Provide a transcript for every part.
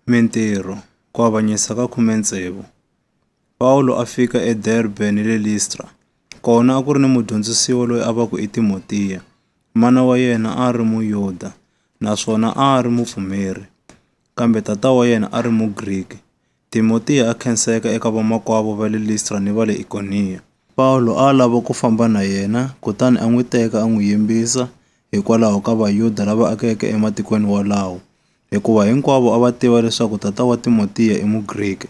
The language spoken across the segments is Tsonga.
Mintirho, ku avanyisa ka 16. Paulo a fika eDerbe ni le Listra. Kona a ku ri ni mudyondzisiwa loyi a vaka i Timotiya. Mana wa yena a ri Muyuda, naswona a ri mupfumeri, kambe tata wa yena a ri Mugriki. Timotiya a khenseka eka vamakwavo va le Listra ni va le Ikoniya. Paulo a lava ku famba na yena, kutani a n'wi teka a n'wi yimbisa hikwalaho ka Vayuda lava akeke ematikweni walawo, hikuva hinkwavo a va tiva leswaku tata wa Timotiya i Mugriki.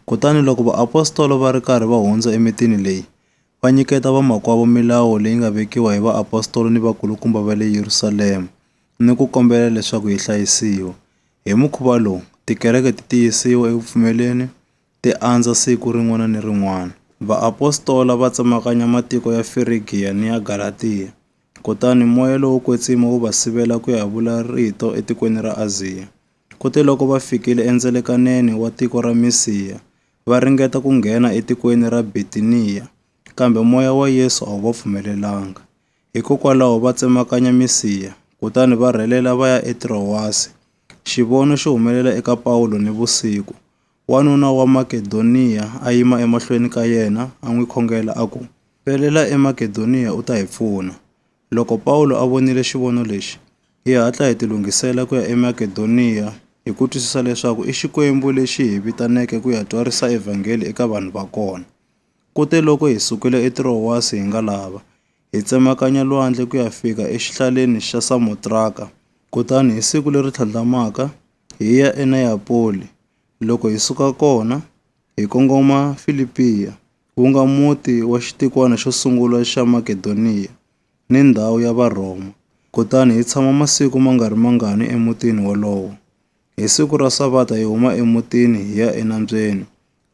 Kutani loko vaapostolo va ri karhi va hundza emitini leyi, va nyiketa vamakwavo milawu leyi nga vekiwa hi vaapostolo ni vakulukumba va le Yerusalema, ni ku kombela leswaku yi hlayisiwa. Hi mukhuva lowu, tikereke ti tiyisiwa evupfumeleni, ti andza siku rin'wana ni rin'wana. Vaapostola va tsemakanya matiko ya Firigiya ni ya Galatiya, kutani moya lowo kwetsima wu va sivela ku ya vula rito etikweni ra Aziya. Kute loko va fikile endzelekaneni wa tiko ra Misiya, va ringeta ku nghena etikweni ra Bitiniya, kambe moya wa Yesu a wu va pfumelelanga. Hikokwalaho va tsemakanya Misiya, kutani va rhelela va ya eTrowasi. Xivono xi humelela eka Paulo nivusiku. Wanuna wa Makedoniya a yima emahlweni ka yena a n'wi khongela a ku, pelela eMakedoniya u ta hi pfuna. Loko Paulo a vonile xivono lexi, hi hatla hi tilunghisela ku ya eMakedoniya hi ku twisisa leswaku i Xikwembu lexi hi vitaneke ku ya twarisa evhangeli eka vanhu va kona. Kute loko hi sukile eTrowasi hi nga lava, hi tsemakanya lwandle ku ya fika exihlaleni xa Samotraka, kutani hi siku leri tlhandlamaka hi ya eNeyapoli. Loko hi suka kona, hi kongoma Filipiya, wu nga muti wa xitikwana xo sungula xa Makedoniya ni ndhawu ya Varhoma. Kutani hi tshama masiku ma nga ri mangani emutini wolowo. Hi siku ra Sabata hi huma emutini hi ya enambyeni,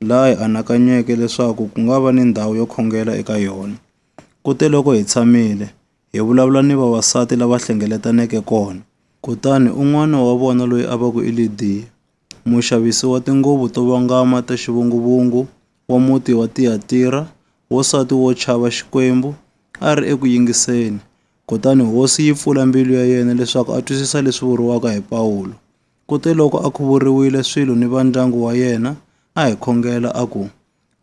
laha hi anakanyeke leswaku ku nga va ni ndhawu yo khongela eka yona. Kute loko hi tshamile, hi vulavula ni vavasati lava hlengeletaneke kona. Kutani un'wana wa vona loyi a va ku i Lidiya, muxavisi wa tinguvu to vangama ta xivunguvungu wa muti wa Tiyatira, wansati wo chava Xikwembu, a ri eku yingiseni. Kutani Hosi yi pfula mbilu ya yena leswaku a twisisa leswi vuriwaka hi Paulo. Kute loko a khuvuriwile swilo ni va ndyangu wa yena, a hi khongela a ku,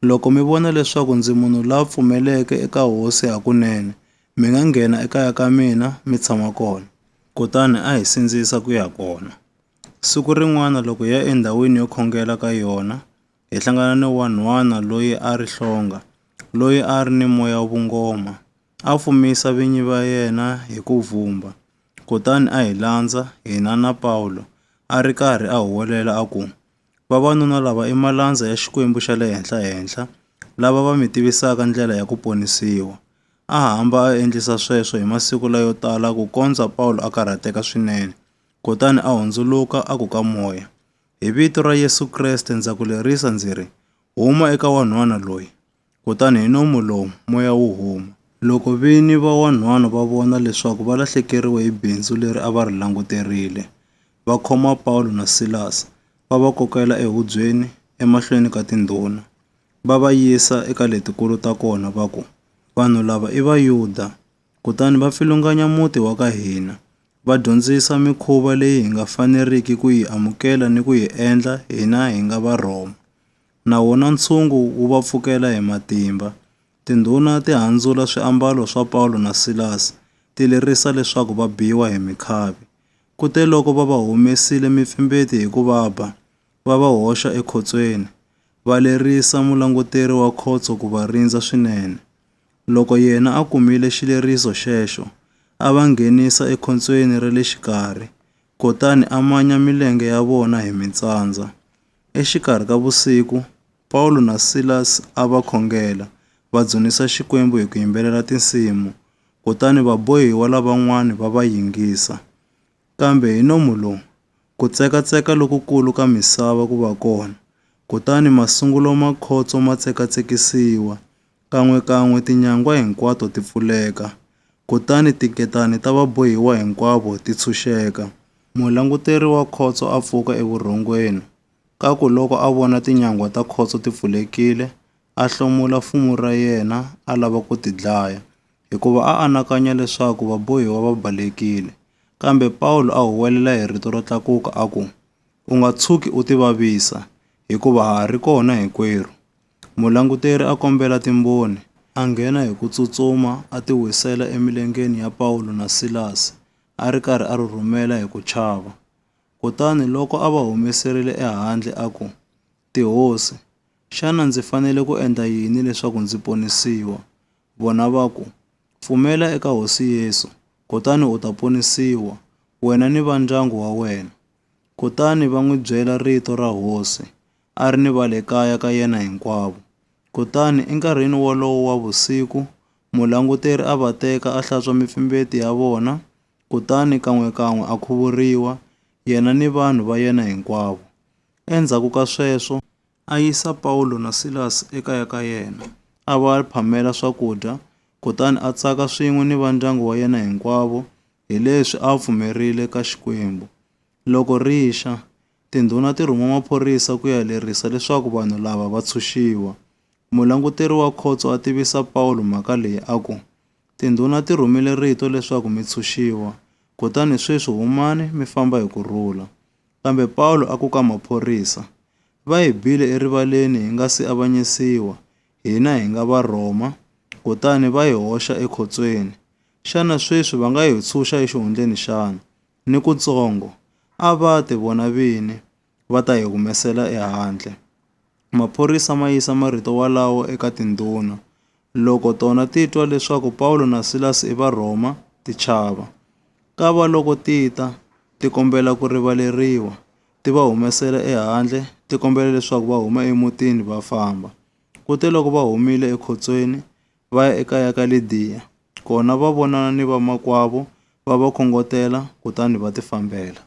loko mi vona leswaku ndzi munhu la pfumeleke eka Hosi hakunene, mi nga nghena ekaya ka mina mi tshama kona. Kutani a hi sindzisa ku ya kona. Siku rin'wana loko hi ya endhawini yo khongela ka yona, hi hlangana ni wanhwana loyi a ri hlonga, loyi a ri ni moya wa vungoma. A fumisa vinyi va yena hi ku vhumba. Kutani a hi landza, hina na Paulo, a ri karhi a huwelela a ku, vavanuna lava i malandza ya Xikwembu xa le henhla, lava va mi tivisaka ndlela ya ku ponisiwa. A hamba a endlisa sweswo hi masiku layo tala ku kondza Paulo a karhateka swinene. Kutani a hundzuluka a ku ka moya, hi vito ra Yesu Kreste ndza ku lerisa ndzi ri, huma eka wanhwana loyi. Kutani hi nomu lowu moya wu huma. Loko vini va wanhwana va vona leswaku va lahlekeriwe hi bindzu leri a va ri languterile, va khoma Paulo na Silasi, va va kokela ehubyeni emahlweni ka tindhuna. Va va yisa eka letikulu ta kona va ku, vanhu lava i Vayuda, kutani va pfilunganya muti wa ka hina. Va dyondzisa mikhuva leyi hi nga faneriki ku yi amukela ni ku yi endla hina hi nga Varhoma. Na wona ntshungu wu va pfukela hi matimba. Tindhuna ti handzula swiambalo swa Paulo na Silasi, ti lerisa leswaku va biwa hi mikhavi. Kute loko va va humesile mipfimbeti hi ku va ba, va va hoxa ekhotsweni. Va lerisa mulanguteri wa khotso ku va rindza swinene. Loko yena a kumile xileriso xexo, a va nghenisa ekhotsweni ra le xikarhi, kutani a manya milenge ya vona hi mitsandza. Exikarhi ka vusiku, Paulo na Silasi a va khongela, va dzunisa Xikwembu hi ku yimbelela tinsimu, kutani vabohiwa lavan'wana va va yingisa. Kambe hi nomu lowu, ku tsekatseka lokukulu ka misava ku va kona, kutani masungulo ma khotso ma tsekatsekisiwa, kan'wekan'we tinyangwa hinkwato ti pfuleka, kutani tiketani ta vabohiwa hinkwavo ti tshunxeka. Mulanguteri wa khotso a pfuka evurhongweni. Ka ku loko a vona tinyangwa ta khotso ti pfulekile, a hlomula fumo ra yena a lava ku ti dlaya, hikuva a anakanya leswaku vabohiwa va balekile. Kambe Paulo a huwelela hi rito ro tlakuka a ku, u nga tshuki u tivavisa, hikuva ha ha ri kona hinkwerhu. Mulanguteri a kombela timboni, a nghena hi ku tsutsuma a ti wisela emilengeni ya Pawulo na Silasi, a ri karhi a rhurhumela hi ku chava. Kutani loko a va humeserile ehandle a ku, "Tihosi, xana ndzi fanele ku endla yini leswaku ndzi ponisiwa?" Vona va ku, "Pfumela eka Hosi Yesu, kutani u ta ponisiwa, wena ni va ndyangu wa wena." Kutani va n'wi byela rito ra Hosi, a ri ni va le kaya ka yena hinkwavo. Kutani enkarhini wolowo wa vusiku, mulanguteri a va teka a hlantswa mipfimbeti ya vona, kutani kan'wekan'we a khuvuriwa, yena ni vanhu va yena hinkwavo. Endzhaku ka sweswo, a yisa Pawulo na Silasi ekaya ka yena, a va phamela swakudya, kutani a tsaka swin'we ni va ndyangu wa yena hinkwavo hi leswi a pfumerile ka Xikwembu. Loko rixa, tindhuna ti rhuma maphorisa ku ya lerisa leswaku vanhu lava va tshunxiwa. Mulanguteri wa khotso a tivisa Pawulo mhaka leyi a ku, "Tindhuna ti rhumile rito leswaku mi tshunxiwa, kutani sweswi humani mi famba hi kurhula." Kambe Pawulo a ku ka maphorisa, "Va hi bile erivaleni hi nga si avanyisiwa, hina hi nga Varhoma, kutani va hi hoxa ekhotsweni. Xana sweswi va nga hi tshunxa exihundleni xana? Ni kutsongo, a va te vona vini va ta hi humesela ehandle." Maphorisa ma yisa marito walawo eka tindhuna. Loko tona ti twa leswaku Pawulo na Silasi i Varhoma, ti chava. Kava loko ti ta, ti kombela ku rivaleriwa, ti va humesela ehandle, ti kombela leswaku va huma emutini va famba. Kute loko va humile ekhotsweni, va ya ekaya ka Lidiya. Kona va vonana ni vamakwavo, va va khongotela, kutani va ti fambela.